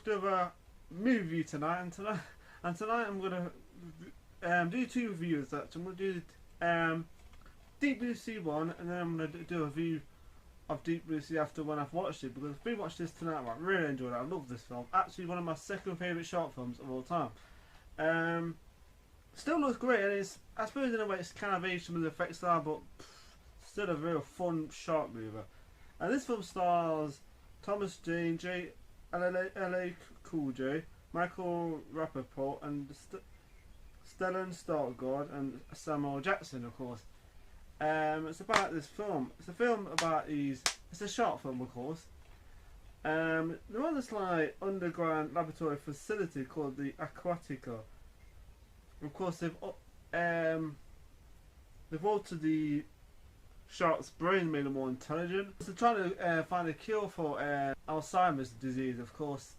to do a movie review tonight, and tonight I'm gonna do two reviews. I'm gonna do Deep Blue Sea one, and then I'm gonna do a review of Deep Blue Sea after when I've watched it, because I've been watching this tonight. I really enjoyed it. I love this film. Actually, one of my second favourite shark films of all time. Still looks great, and it's, I suppose in a way it's kind of aged some of the effects style, but still a real fun shark movie. And this film stars Thomas Jane, LA Cool J, Michael Rappaport, and Stellan Skarsgård, and Samuel Jackson, of course. It's about this film. It's a film about these. It's a shark film, of course. They're on this like underground laboratory facility called the Aquatica. Of course, they've altered the shark's brain, made them more intelligent. So they're trying to find a cure for Alzheimer's disease. Of course,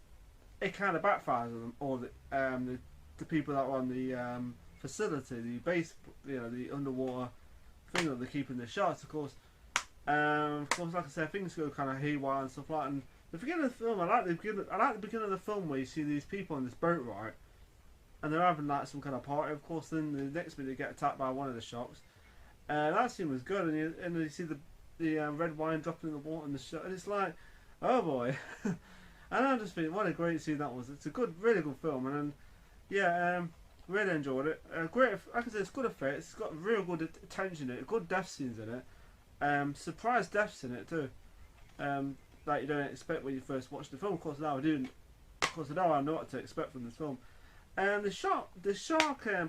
it kind of backfires on them, or the people that are on the facility, the base, the underwater thing that they're keeping the sharks. Of course, like I said, things go kind of haywire and stuff like that. And the beginning of the film, I like the beginning of the film where you see these people on this boat, right? And they're having like some kind of party. Of course, then the next minute they get attacked by one of the sharks. That scene was good, and you see the red wine dropping in the water, and it's like, oh boy. And I'm just thinking, what a great scene that was. It's a good, really good film, and really enjoyed it. Great, like I said, it's good effects. It's got real good attention in it, good death scenes in it, surprise deaths in it too. Like you don't expect when you first watch the film. Of course, now I do. Of course, now I know what to expect from this film. And the shark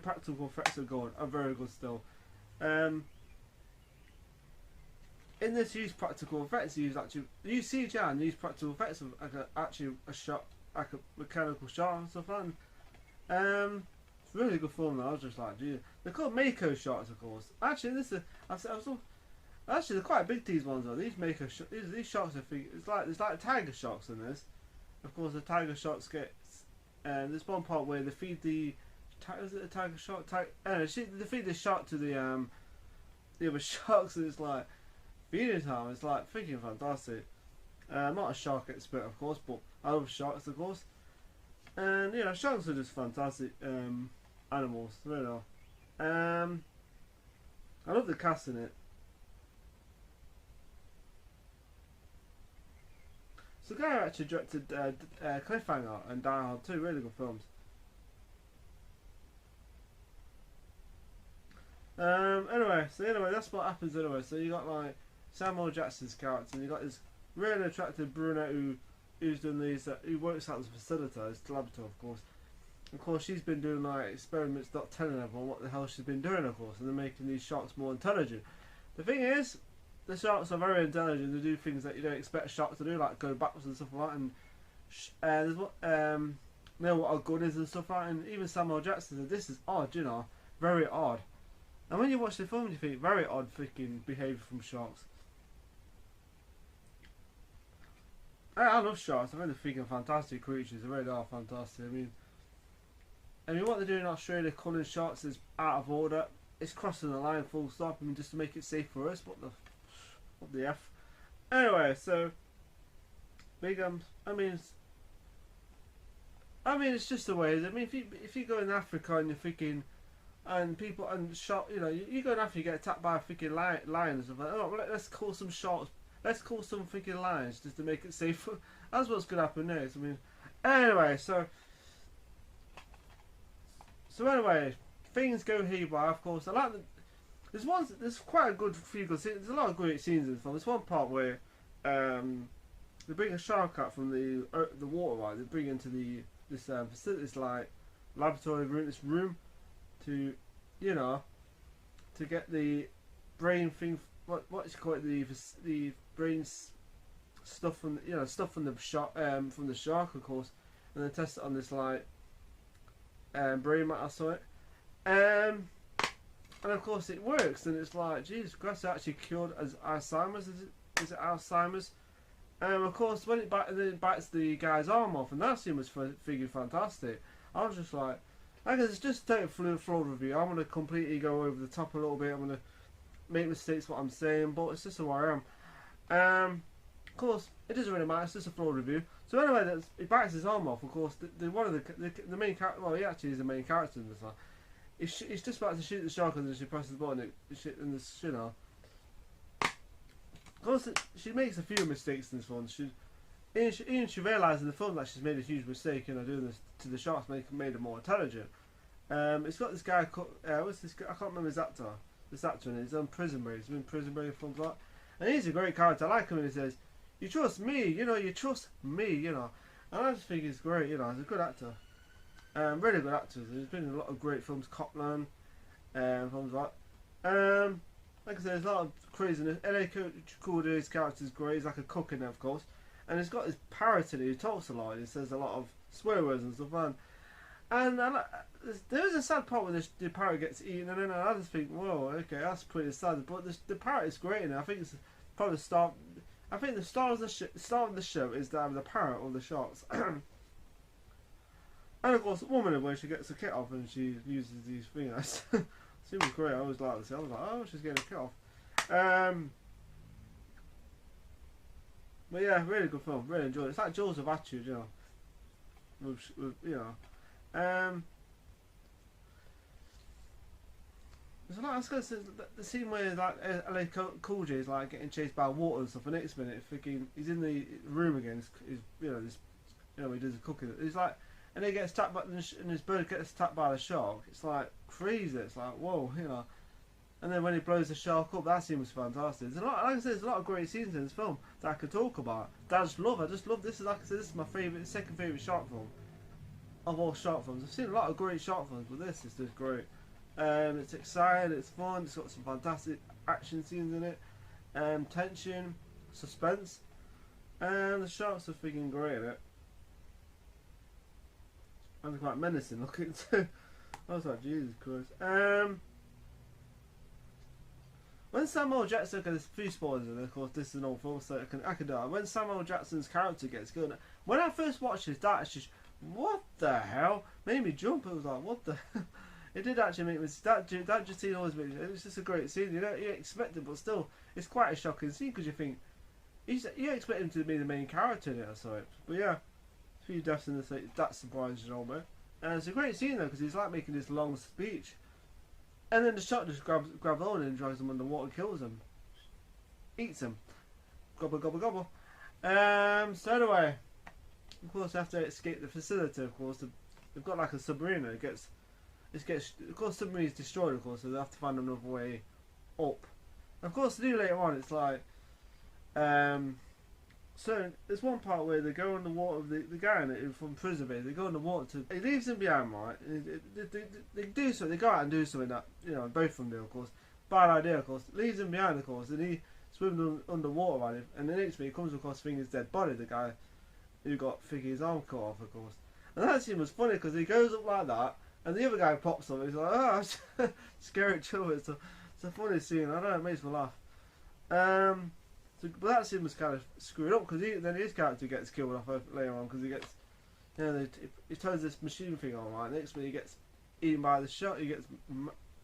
practical effects are very good still. In this use practical effects, use CGI and use practical effects of actually a shark, like a mechanical shark and stuff like that. It's a really good film though. I was just like, gee. They're called Mako sharks, of course. Actually, actually they're quite big, these ones though. These Mako these sharks are there's like tiger sharks in this. Of course, the tiger sharks get. There's one part where they feed the is it a tiger shark? They feed the shark to the other sharks, and it's like feeding time. It's like freaking fantastic. I'm not a shark expert, of course, but I love sharks, of course. And sharks are just fantastic animals, really are. I love the cast in it. So the guy who actually directed Cliffhanger and Die Hard, two really good films. Anyway, that's what happens anyway. So you got like Samuel Jackson's character, and you got this really attractive brunette who's doing these, who works out as a facilitator, it's the laboratory, of course. Of course, she's been doing like experiments, not telling everyone what the hell she's been doing, of course, and they're making these sharks more intelligent. The thing is, the sharks are very intelligent. They do things that you don't expect sharks to do, like go backwards and stuff like that. And there's what know what a gun is and stuff like that. And even Samuel Jackson said, "This is odd, very odd." And when you watch the film, you think very odd freaking behaviour from sharks. I love sharks. They're really freaking fantastic creatures. They really are fantastic. I mean, what they do in Australia, culling sharks, is out of order. It's crossing the line, full stop. I mean, just to make it safe for us. What the f? Anyway, so big it's just the way. I mean, if you go in Africa and you're freaking and people and shark, you go in Africa, you get attacked by a freaking lion and stuff like that. Oh, let's call some sharks. Let's call some freaking lions just to make it safer. That's what's gonna happen next. I mean, anyway, so anyway, things go haywire. Of course, I like the. There's quite a good few good scenes. There's a lot of great scenes in the film. There's one part where they bring a shark out from the water, right? They bring into this facility, this like laboratory room, this room, to get the brain thing. What you call it? The brain stuff from the shark, of course, and they test it on this like brain matter, saw it. And of course it works, and it's like, Jesus Christ, it actually cured as Alzheimer's. Is it Alzheimer's? Of course, when it bites the guy's arm off, and that scene was figured fantastic. I was just like it's just a total flawed review. I'm gonna completely go over the top a little bit. I'm gonna make mistakes what I'm saying, but it's just who I am. Of course, it doesn't really matter. It's just a flawed review. So anyway, he bites his arm off. Of course, one of the main character. Well, he actually is the main character in this one. He's just about to shoot the shark, and then she presses the button, and the Of course, she makes a few mistakes in this one. She realises in the film that she's made a huge mistake, doing this to the sharks, made her more intelligent. It's got this guy. What's this guy? I can't remember his actor. This actor, and he's on Prison Break. He's been in Prison Break films like, and he's a great character. I like him when he says, "You trust me, you trust me, And I just think he's great. He's a good actor. Really good actor. He's been in a lot of great films, Copland, films like. Like I said, there's a lot of craziness. L.A. Cool J's character is great. He's like a cook in there, of course. And he's got his parrot in it. He talks a lot. He says a lot of swear words and stuff. And there is a sad part where the parrot gets eaten. And then I just think, whoa, okay, that's pretty sad. But the parrot is great in it. I think it's probably the start. I think the start of the show is either the parrot or the sharks. And of course, the woman when she gets the kit off and she uses these fingers. Seems great. I always like this. I was like, oh, she's getting a kit off. But yeah, really good film. Really enjoyed it. It's like Jaws of Attitude, There's a lot. I was going to say the scene where like LA Cool J is like getting chased by water and stuff. The next minute, thinking he's in the room again. He does the cooking. He's like, and he gets tapped by and his bird gets tapped by the shark. It's like crazy. It's like whoa, And then when he blows the shark up, that scene was fantastic. There's a lot, like I said, there's a lot of great scenes in this film that I could talk about. That I just love. This is like I said, this is my second favourite shark film of all shark films. I've seen a lot of great shark films, but this is just great. It's exciting, it's fun, it's got some fantastic action scenes in it, tension, suspense, and the sharks are freaking great in it. And they're quite menacing looking too. I was like, Jesus Christ. When Samuel Jackson, because there's a few spoilers in it, of course, this is an old film, so I can do it. When Samuel Jackson's character gets killed, when I first watched this, that just, what the hell? Made me jump. It was like, what the It did actually make me, that just scene always made me, it was just a great scene. You expect it, but still, it's quite a shocking scene, because you think, you expect him to be the main character in it, I saw it. But yeah, a few deaths in the that surprises you, man. And it's a great scene though, because he's like making this long speech. And then the shark just grabs on and drives him underwater and kills him. Eats him. Gobble, gobble, gobble. So anyway, of course, after they escape the facility, of course, they've got like a submarine and of course, the submarine is destroyed, of course, so they have to find another way up. And of course, to do later on, it's like, so there's one part where they go underwater, the guy in it from prison, they go underwater he leaves him behind, right? They do so, they go out and do something that, both of them do, of course. Bad idea, of course. Leaves him behind, of course, and he swims underwater on him, and the next minute he comes across Finger's dead body, the guy who got Finger's arm cut off, of course. And that scene was funny because he goes up like that, and the other guy pops up, he's like, oh, scary children. It's a funny scene, I don't know, it makes me laugh. But that scene was kind of screwed up because then his character gets killed off later on because he gets, he turns this machine thing on, right? Next minute he gets eaten by the shark, he gets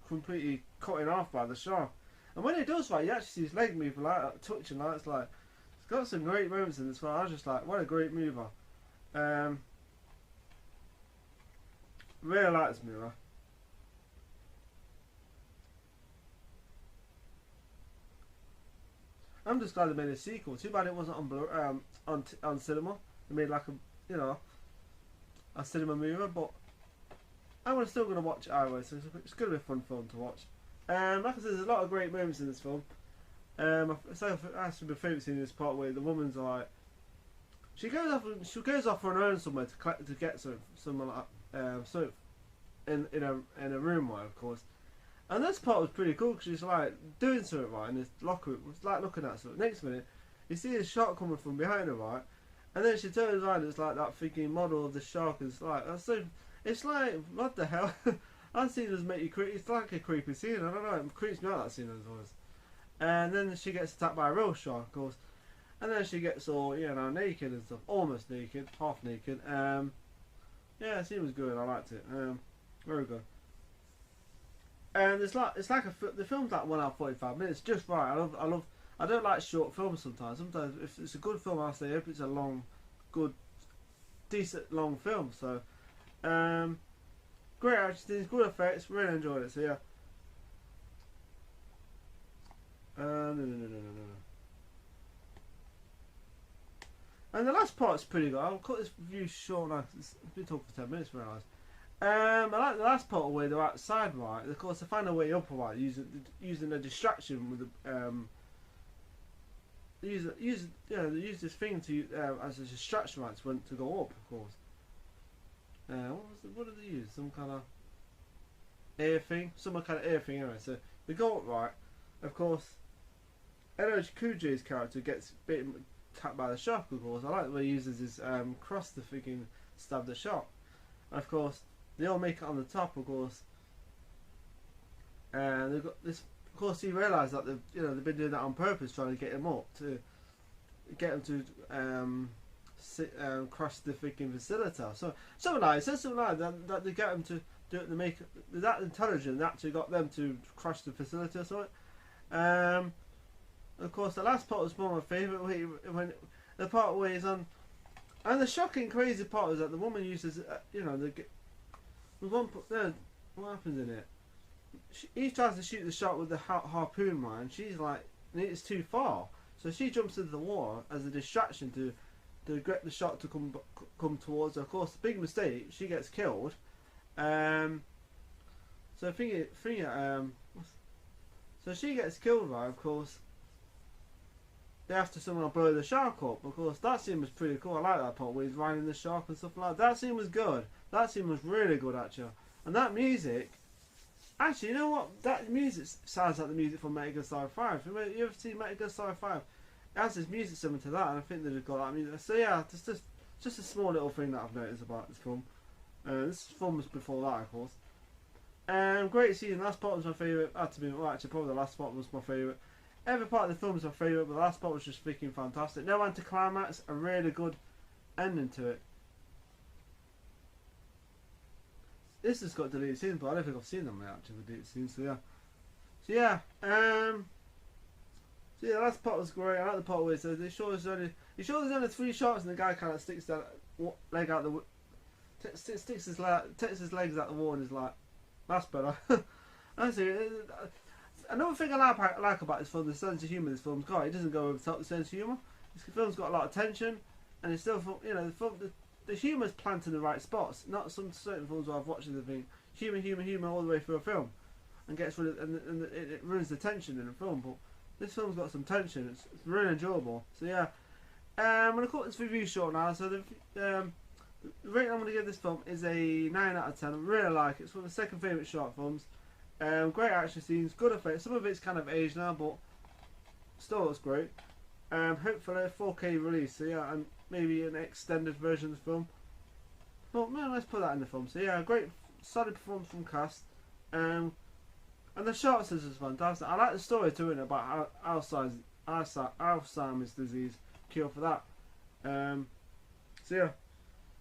completely cut in half by the shark. And when he does that, you actually see his leg move like that, touching like it's got some great moments in this one. I was just like, what a great mover. Really like this mover. I'm just glad they made a sequel. Too bad it wasn't on cinema. They made like a cinema movie, but I'm still going to watch it anyway, so it's going to be a fun film to watch. Like I said, there's a lot of great moments in this film. So actually, my favourite scene in this part where the woman's like, she goes off on her own somewhere to get something like in a room, right, of course. And this part was pretty cool because she's like doing something right in this locker room. It's like looking at something. Next minute, you see a shark coming from behind her, right? And then she turns around. It's like that freaking model of the shark. It's like it's like what the hell? That scene does make you creepy. It's like a creepy scene. I don't know. It creeps me out, that scene as always. And then she gets attacked by a real shark, of course. And then she gets all naked and stuff, almost naked, half naked. Yeah, the scene was good. I liked it. Very good. And the film's like 1 hour 45 minutes, just right. I don't like short films sometimes. Sometimes if it's a good film, I'll say, I hope it's a long, good decent long film. So great action scenes, good effects, really enjoyed it. So yeah. No. And the last part's pretty good. I'll cut this review short now. It's been talking for 10 minutes, I realise. I like the last part where they're outside, right? Of course, they find a way up, right? Using a distraction with the they use this thing to as a distraction, right? To go up, of course. What did they use? Some kind of air thing, some kind of air thing, anyway. So they go up, right? Of course, Enoch Kuji's character gets bitten. Tapped by the shark, of course. I like the way he uses his cross to freaking stab the shark. And of course, they all make it on the top, of course. And they've got this. Of course, he realised that they've been doing that on purpose, trying to get him up to get him to crush the freaking facilitator. So something like that they get him to do it. They make they're that intelligent. They actually got them to crush the facilitator. So. Of course, the last part was one of my favourite. When the part where he's on, and the shocking, crazy part is that the woman uses, what happens in it? He tries to shoot the shark with the harpoon, man. She's like, it's too far, so she jumps into the water as a distraction to get the shark to come towards her. Of course, big mistake. She gets killed. So so she gets killed, right? Of course. They have to somehow blow the shark up. Of course, that scene was pretty cool. I like that part where he's riding the shark and stuff like that. That scene was good. That scene was really good, actually. And that music, actually, you know what? That music sounds like the music from Metal Gear Solid 5. You ever seen Metal Gear Solid 5? It has this music similar to that, and I think they've got that music. So yeah, it's just a small little thing that I've noticed about this film. This film was before that, of course. Great scene. The last part was my favourite. Actually, probably the last part was my favourite. Every part of the film was my favourite, but the last part was just freaking fantastic. No anticlimax, a really good ending to it. This has got deleted scenes, but I don't think I've seen them actually with deleted scenes. So yeah, the last part was great. I like the part where they show there's only 3 shots, and the guy kind of sticks that leg out the takes his legs out the wall, and is like, that's better. Honestly. Another thing I like about this film, the sense of humour this film's got. It doesn't go over the top, the sense of humour. This film's got a lot of tension, and it's still, the humour's planted in the right spots. Not some certain films where I've watched and think humour all the way through a film, and gets rid of, and it ruins the tension in the film. But this film's got some tension. It's really enjoyable. So yeah, I'm gonna cut this review short now. So the rating I'm gonna give this film is a 9 out of 10. I really like it. It's one of my second favourite short films. Great action scenes, good effects. Some of it's kind of aged now, but still looks great. Hopefully a 4K release, so yeah, and maybe an extended version of the film. But man, let's put that in the film. So yeah, great, solid performance from cast. And the shots is fantastic. I like the story too, about Alzheimer's disease, cure for that. So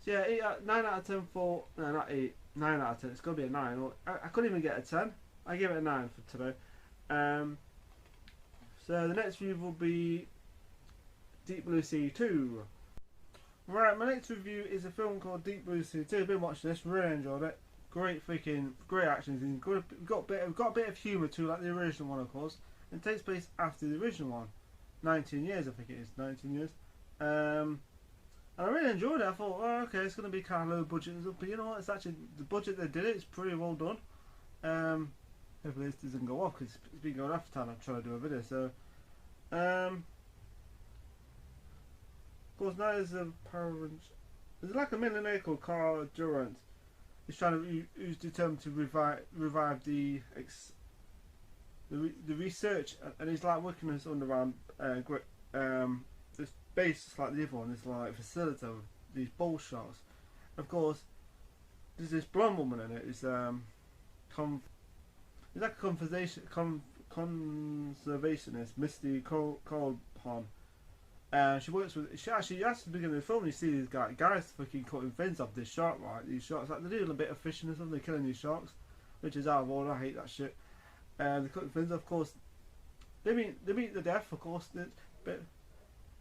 yeah, 9 out of 10 for, no, not 8, 9 out of 10. It's got to be a 9. I couldn't even get a 10. I give it a 9 for today. So the next review will be Deep Blue Sea 2. Right, my next review is a film called Deep Blue Sea 2. I've been watching this, really enjoyed it. Great action scenes. Got a bit of humour too, like the original one, of course. It takes place after the original one. 19 years, I think it is. 19 years. And I really enjoyed it. I thought, oh, okay, it's going to be kind of low budget, but you know what? It's actually the budget they did it. It's pretty well done. Hopefully this doesn't go off, because it's been going off time. I'm trying to do a video. So, of course, now there's a parent. There's like a millionaire called Carl Durant. Who's determined to revive the research, and he's like working on his underground this base, just like the other one. It's like facility with these bull sharks. Of course, there's this blonde woman in it. It's like a conservationist, Misty Colpon. She works with. She actually, at the beginning of the film, you see these guys fucking cutting fins off this shark, right? These sharks, like they're doing a bit of fishing or something, they're killing these sharks, which is out of order. I hate that shit. They're cutting fins, of course. They meet the death, of course.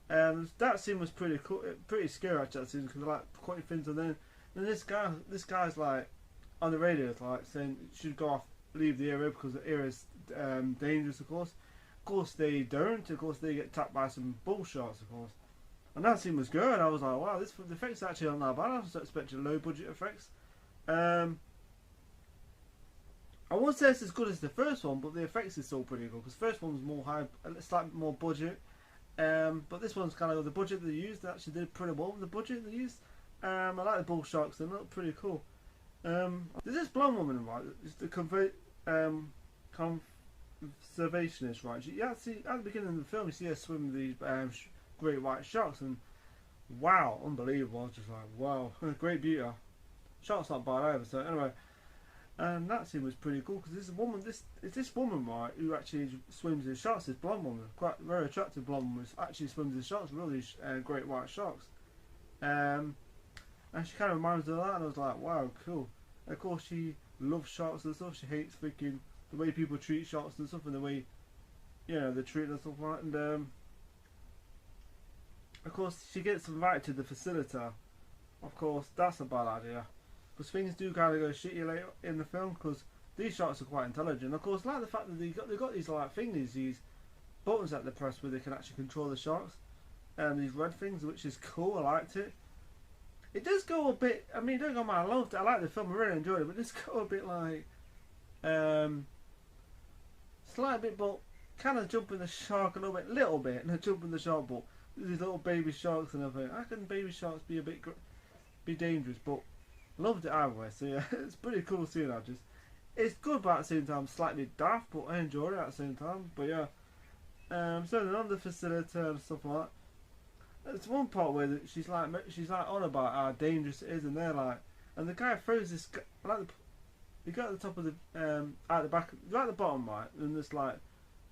That scene was pretty cool, pretty scary actually. That scene because like quite things, and then this guy's like on the radio, like saying you should go off, leave the area because the area is dangerous. Of course they don't. Of course they get tapped by some bull sharks. Of course, and that scene was good. I was like, wow, the effects actually aren't that bad. I was expecting low budget effects. I won't say it's as good as the first one, but the effects is still pretty good because the first one was more high, slightly more budget. But this one's kind of the budget they used. They actually did pretty well with the budget they used. I like the bull sharks; they look pretty cool. There's this blonde woman, right? It's the conservationist, right? Yeah, see at the beginning of the film, you see her swim with these great white sharks, and wow, unbelievable! I was just like, wow, great beauty. Sharks not bad either. So anyway. And that scene was pretty cool because this woman, right, who actually swims in sharks. This blonde woman, quite very attractive blonde woman, actually swims in sharks, really great white sharks. And she kind of reminds me of that, and I was like, wow, cool. And of course, she loves sharks and stuff. She hates freaking the way people treat sharks and stuff, and the way they treat them and stuff like that. And of course, she gets invited to the facility. Of course, that's a bad idea. Because things do kind of go shitty later in the film because these sharks are quite intelligent. Of course, I like the fact that they've got these like things, these buttons that they press where they can actually control the sharks, and these red things, which is cool. I liked it. It does go a bit. I mean, don't get me wrong, I loved it. I liked the film. I really enjoyed it, but it does go a bit like slight bit, but kind of jumping the shark a little bit, and jumping the shark, but these little baby sharks and everything. How can baby sharks be be dangerous? But loved it either. So yeah, it's pretty cool seeing that. It's good, but at the same time slightly daft, but I enjoyed it at the same time. But yeah, so then on the facility and stuff like that. There's one part where she's like on about how dangerous it is, and they're like, and the guy throws this. You got at the top of the at the back, right at the bottom, right, in this like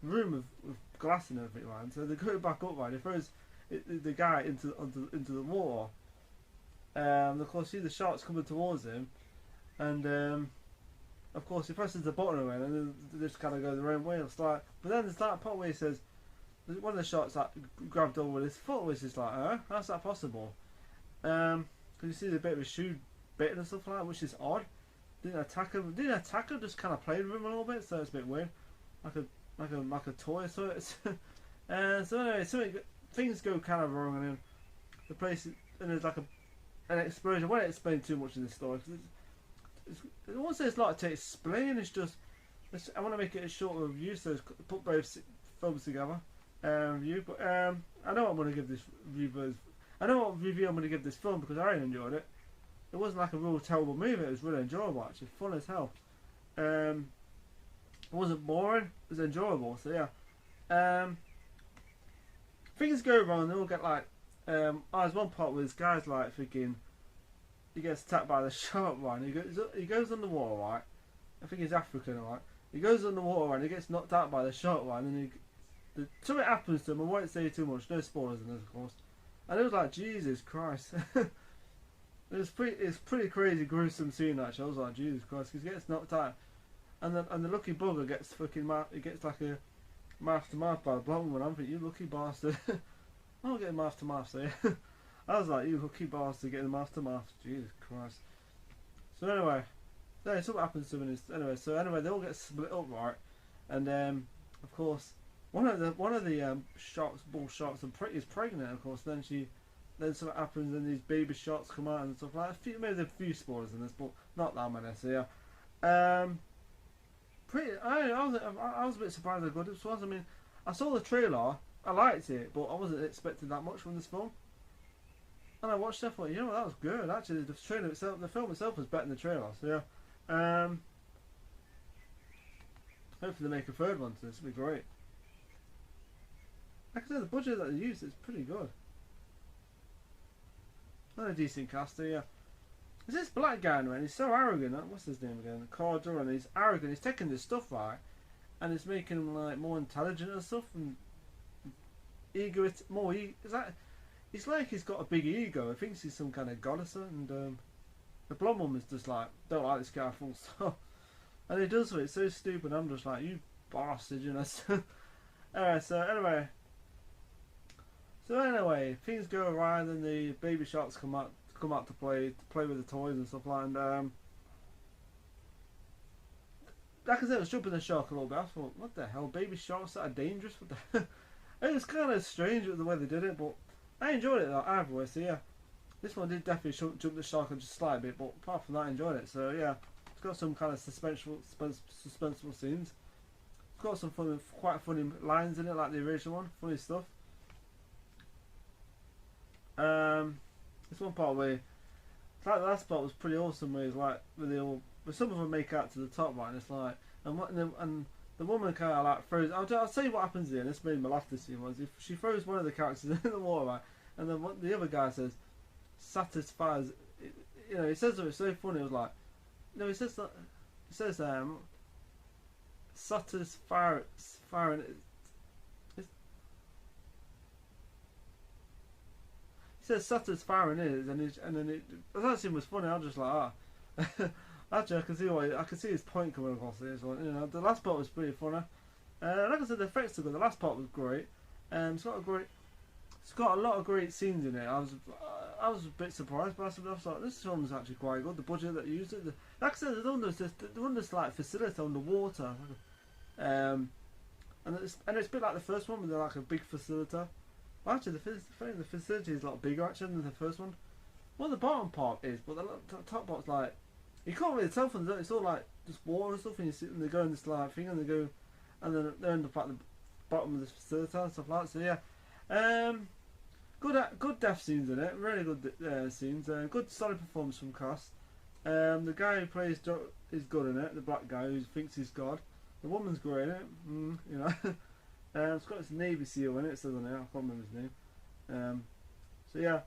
room of glass and everything, right. And so they go back up, right. He throws the guy into the water. Of course, you see the sharks coming towards him, and of course he presses the button away, and they just kind of go their own way. It's like, but then there's that part where he says, one of the sharks like grabbed over with his foot, which is like, how's that possible? Because you see the bit of his shoe bitten and stuff like that, which is odd. Didn't attack him. Just kind of played with him a little bit, so it's a bit weird, like a toy. So it's so anyway, things go kind of wrong, and then the place, and there's like an explosion. I won't explain too much in this story because I won't say it's like to explain. It's just I want to make it a short review, so put both films together. Review, but I know I'm going to give this review. I know what review I'm going to give this film because I really enjoyed it. It wasn't like a real terrible movie. It was really enjoyable, actually, fun as hell. It wasn't boring. It was enjoyable. So yeah. Things go wrong. They all get like. There's one part where this guy's like thinking he gets attacked by the shark, right? He goes underwater, right? I think he's African, right? He goes underwater and he gets knocked out by the shark, right? And then something happens to him. I won't say too much. No spoilers in this, of course. And it was like, Jesus Christ. It's pretty crazy, gruesome scene actually. I was like, Jesus Christ, he gets knocked out, and the lucky bugger gets he gets like a mouth to mouth by the blonde one. I'm thinking, you lucky bastard. I'll get a mouth to mouth, so yeah. I was like, you lucky bastard, getting a mouth to mouth. Jesus Christ. So anyway, something happens to him. Anyway, they all get split up, right? And of course, one of the bull sharks, is pregnant. Of course, then something happens, and these baby sharks come out and stuff like that. Maybe there's a few spoilers in this, but not that many. So yeah, I was a bit surprised how good it was. I mean, I saw the trailer, I liked it, but I wasn't expecting that much from this film. And I watched it, I thought, you know what, that was good. Actually, the film itself was better than the trailer. So yeah, hopefully they make a third one. So this will be great. Like I said, the budget that they used is pretty good. Not a decent cast, so yeah. There's this black guy, man. He's so arrogant. What's his name again? Carl Duran. He's arrogant. He's taking this stuff right, and it's making him like more intelligent and stuff, and egoist. It's like he's got a big ego. He thinks he's some kind of goddess, and the blonde woman's just like, don't like this guy, full stop. And he does it. It's so stupid. I'm just like, you bastard, you know. Alright, so anyway. So anyway, things go awry, and the baby sharks come out to play with the toys and stuff like. And like I said, I was jumping the shark a little bit. I thought, what the hell, baby sharks that are dangerous? What the it was kind of strange the way they did it, but I enjoyed it though, either way. So yeah, this one did definitely jump the shark just a slight bit, but apart from that, I enjoyed it. So yeah, it's got some kind of suspenseful scenes. It's got some quite funny lines in it, like the original one. Funny stuff. This one part where, it's like the last part was pretty awesome. Where it's like, where some of them make out to the top, right? And it's like, and the woman kind of like throws. I'll tell you what happens here. And this made me laugh. This scene was if she throws one of the characters in the water, right? And then the other guy says, "Satisfies." You know, he says something so funny. It was like, no, he says that. He says, "Satisfying." He says satisfying is, and then that scene was funny. I was just like, actually, I can see his point coming across here. So, you know, the last part was pretty funny. Like I said, the effects are good. The last part was great. It's got a lot of great scenes in it. I was a bit surprised by some stuff. I thought this film is actually quite good. The budget that used it, like I said, the one that's like facility on the water, and it's a bit like the first one, where they're like a big facility. Well, actually, the facility is a lot bigger actually than the first one. Well, the bottom part is, but the top part's like, you can't really tell from that. It's all like just water and stuff, and you see them, they go in this like thing, and then they end up at the bottom of this facility and stuff like that. So yeah, good death scenes in it, really good scenes. Good solid performance from cast. The guy who plays is good in it. The black guy who thinks he's God. The woman's great in it. You know. It's got this Navy SEAL in it, it says on there, I can't remember his name. So yeah.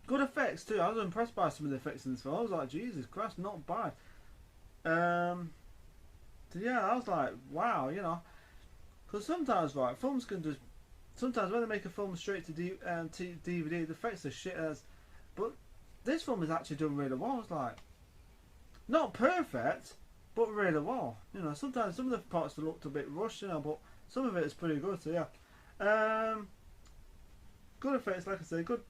Good effects too. I was impressed by some of the effects in this film. I was like, Jesus Christ, not bad. So yeah, I was like, wow, you know. Because sometimes, right, films can just... Sometimes when they make a film straight to DVD, the effects are shit as... But this film is actually done really well. It's like... Not perfect, but really well. You know, sometimes some of the parts looked a bit rushed, you know, but some of it is pretty good, so yeah. Good effects, like I say, good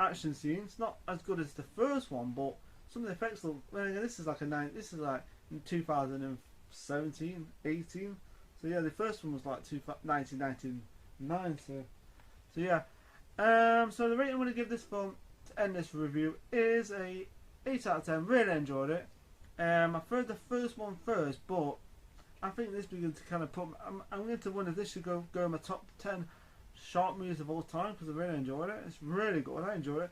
action scenes. Not as good as the first one, but some of the effects look... Well, again, this is like in 2017, 18. So yeah, the first one was like 1999, so yeah. So the rating I'm going to give this film to end this review is a 8 out of 10. Really enjoyed it. I've heard the first one first, but I think this begins to kind of put... I'm going to wonder if this should go in my top 10 shark movies of all time, because I really enjoyed it. It's really good. I enjoyed it.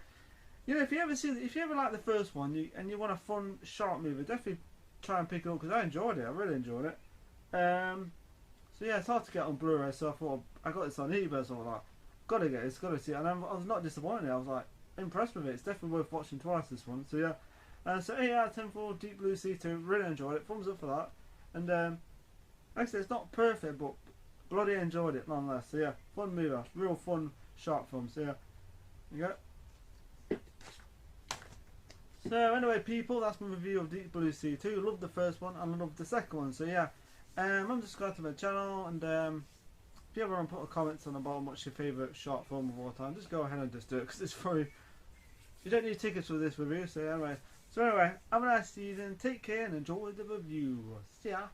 You know, if you ever like the first one and you want a fun shark movie, definitely try and pick it up, because I enjoyed it. I really enjoyed it. So yeah, it's hard to get on Blu-ray, so I thought I got this on eBay, so I was like, gotta get this, gotta see it. And I was not disappointed. I was like impressed with it. It's definitely worth watching twice, this one. So yeah, so 8 out of 10 for Deep Blue Sea 2. Really enjoyed it. Thumbs up for that. And like I said, it's not perfect, but bloody enjoyed it nonetheless. So yeah, fun movie, real fun shark film. So yeah, you go. So anyway, people, that's my review of Deep Blue Sea 2. Loved the first one and I loved the second one. So yeah, I'm subscribed to my channel, and if you ever want to put a comment on about what's your favourite shark film of all time, just go ahead and just do it, because it's free. You don't need tickets for this review. So anyway, have a nice evening, take care and enjoy the review. See ya.